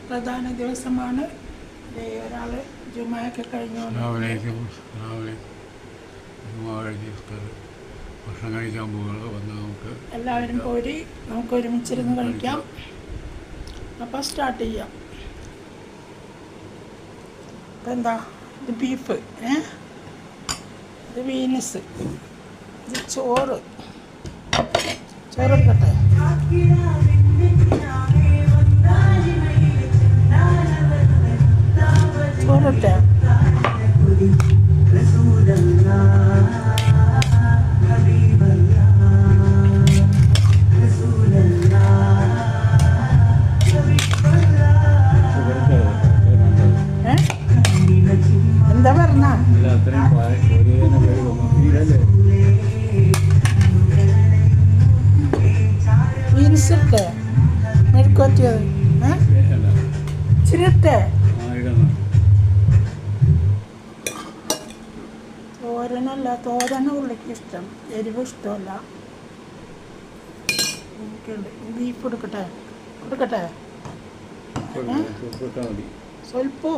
പ്രധാന ദിവസമാണ്. ഒരാൾ ജുമയൊക്കെ കഴിഞ്ഞു ഭക്ഷണം കഴിക്കാൻ പോകുക വന്ന് എല്ലാവരും പോരി നമുക്ക് ഒരുമിച്ചിരുന്ന് കഴിക്കാം. അപ്പോൾ സ്റ്റാർട്ട് ചെയ്യാം. അപ്പം എന്താ ഇത് ബീഫ്, ഇത് ബീൻസ്, ഇത് ചോറെടുക്കട്ടെ. ചോറിട്ടെ എന്താ പറഞ്ഞ ബീൻസിട്ടെ മെഴുക്കുവറ്റിയത് ഇച്ചിരിട്ടെ. തോരന ഉള്ളിക്ക് ഇഷ്ടം, എരിവ് ഇഷ്ടമല്ല. എനിക്കുണ്ട്. ബീഫ് കൊടുക്കട്ടെ സ്വൽപ്പോ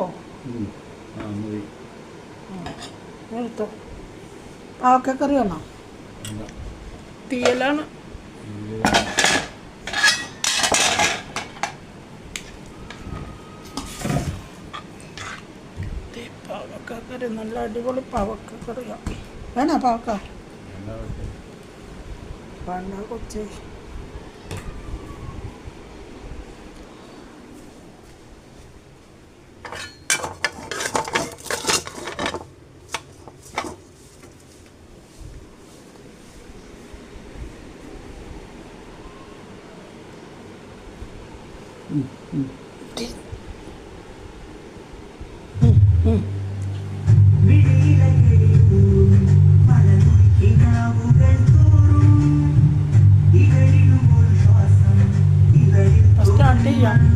എടുത്തോ. പാവക്കറി വേണോ? തീയലാണ്. പാവക്കറി നല്ല അടിപൊളി പാവക്കറിയാണ്. വേണോ പാവക്ക? വേണ്ട കൊച്ചേ. സ്റ്റാർട്ട് ചെയ്യാം.